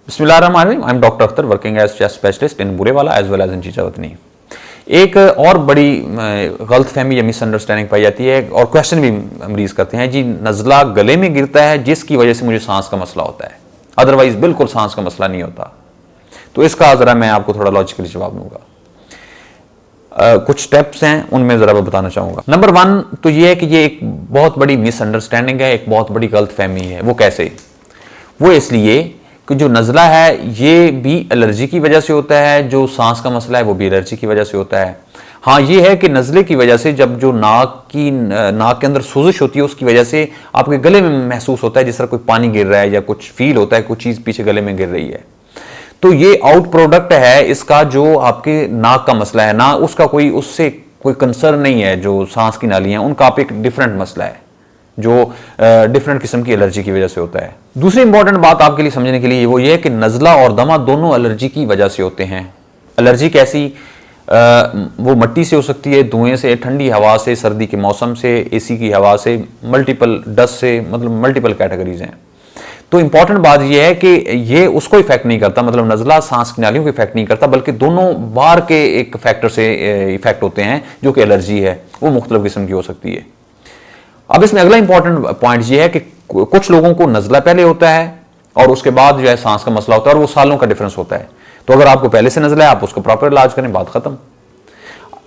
बिस्मिल्लाहिर्रहमानिर्रहीम। I am doctor Akhtar working as chest specialist in Burewala as well as in Chichawatni. एक और बड़ी गलतफहमी या मिसअंडरस्टैंडिंग पाई जाती है और क्वेश्चन भी मरीज करते हैं, जी नज़ला गले में गिरता है जिसकी वजह से मुझे सांस का मसला होता है, अदरवाइज बिल्कुल सांस का मसला नहीं होता। तो इसका ज़रा मैं आपको थोड़ा लॉजिकली जवाब दूंगा। कुछ स्टेप्स हैं उनमें ज़रा मैं बताना चाहूँगा। नंबर 1 तो ये है कि ये एक बहुत बड़ी मिसअंडरस्टैंडिंग है, एक बहुत बड़ी गलतफहमी है। वो कैसे? वो इसलिए कि जो नज़ला है ये भी एलर्जी की वजह से होता है, जो सांस का मसला है वो भी एलर्जी की वजह से होता है। हाँ ये है कि नज़ले की वजह से जब जो नाक के अंदर सोजिश होती है उसकी वजह से आपके गले में महसूस होता है जिस तरह कोई पानी गिर रहा है या कुछ फील होता है, कुछ चीज़ पीछे गले में गिर रही है। तो ये आउट प्रोडक्ट है इसका, जो आपके नाक का मसला है ना उसका कोई उससे कोई कंसर्न नहीं है। जो सांस की नाली है उनका आप एक डिफरेंट मसला है जो डिफरेंट किस्म की एलर्जी की वजह से होता है। दूसरी इंपॉर्टेंट बात आपके लिए समझने के लिए वो ये है कि नज़ला और दमा दोनों एलर्जी की वजह से होते हैं। एलर्जी कैसी? वो मिट्टी से हो सकती है, धुएं से, ठंडी हवा से, सर्दी के मौसम से, एसी की हवा से, मल्टीपल डस्ट से, मतलब मल्टीपल कैटेगरीज हैं। तो इंपॉर्टेंट बात यह है कि ये उसको इफेक्ट नहीं करता, मतलब नज़ला सांस की नालियों को इफेक्ट नहीं करता, बल्कि दोनों बाहर के एक फैक्टर से इफेक्ट होते हैं जो कि एलर्जी है, वो मुख्तलिफ किस्म की हो सकती है। अब इसमें अगला इंपॉर्टेंट पॉइंट ये है कि कुछ लोगों को नज़ला पहले होता है और उसके बाद जो है सांस का मसला होता है, और वो सालों का डिफरेंस होता है। तो अगर आपको पहले से नज़ला है आप उसको प्रॉपर इलाज करें, बात खत्म।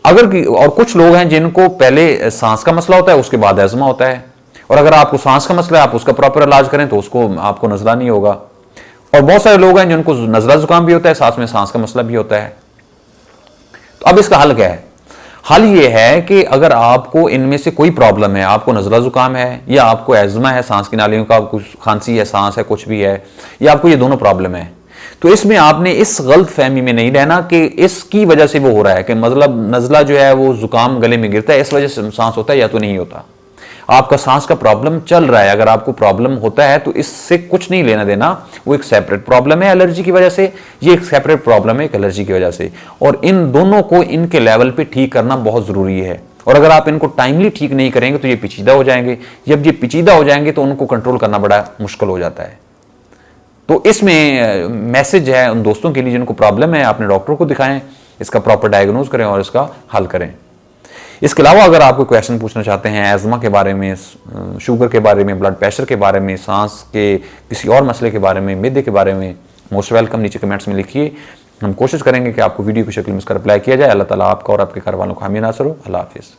और कुछ लोग हैं जिनको पहले सांस का मसला होता है उसके बाद एज़मा होता है, और अगर आपको सांस का मसला है आप उसका प्रॉपर इलाज करें तो उसको आपको नज़ला नहीं होगा। और बहुत सारे लोग हैं जिनको नज़ला जुकाम भी होता है, साथ में सांस का मसला भी होता है। तो अब इसका हल क्या है? हल ये है कि अगर आपको इनमें से कोई प्रॉब्लम है, आपको नज़ला जुकाम है या आपको एज़मा है, सांस की नालियों का कुछ खांसी है, सांस है, कुछ भी है, या आपको ये दोनों प्रॉब्लम है, तो इसमें आपने इस गलत फहमी में नहीं रहना कि इसकी वजह से वो हो रहा है, कि मतलब नज़ला जो है वो जुकाम गले में गिरता है इस वजह से सांस होता है या तो नहीं होता। आपका सांस का प्रॉब्लम चल रहा है, अगर आपको प्रॉब्लम होता है तो इससे कुछ नहीं लेना देना, वो एक सेपरेट प्रॉब्लम है एलर्जी की वजह से, ये एक सेपरेट प्रॉब्लम है एक एलर्जी की वजह से, और इन दोनों को इनके लेवल पे ठीक करना बहुत जरूरी है। और अगर आप इनको टाइमली ठीक नहीं करेंगे तो ये पेचीदा हो जाएंगे, जब ये पेचीदा हो जाएंगे तो उनको कंट्रोल करना बड़ा मुश्किल हो जाता है। तो इसमें मैसेज है उन दोस्तों के लिए जिनको प्रॉब्लम है, अपने डॉक्टर को दिखाएं, इसका प्रॉपर डायग्नोज करें और इसका हल करें। इसके अलावा अगर आप कोई क्वेश्चन पूछना चाहते हैं एज़मा के बारे में, शुगर के बारे में, ब्लड प्रेशर के बारे में, सांस के किसी और मसले के बारे में, मिदे के बारे में, मोस्ट वेलकम, नीचे कमेंट्स में लिखिए। हम कोशिश करेंगे कि आपको वीडियो की शक्ल में इसका रिप्लाई किया जाए। अल्लाह ताला आपका और आपके घर वालों को हामी नासर हो। अल्लाह हाफिज़।